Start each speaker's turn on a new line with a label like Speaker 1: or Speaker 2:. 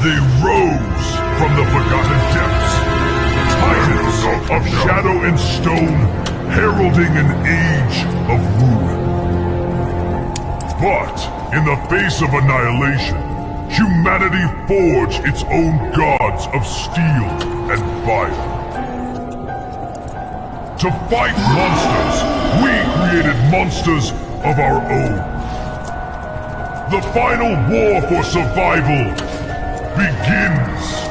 Speaker 1: They rose from the forgotten depths, titans of shadow and stone, heralding an age of ruin. But in the face of annihilation, humanity forged its own gods of steel and fire. To fight monsters, we created monsters of our own. The final war for survival begins.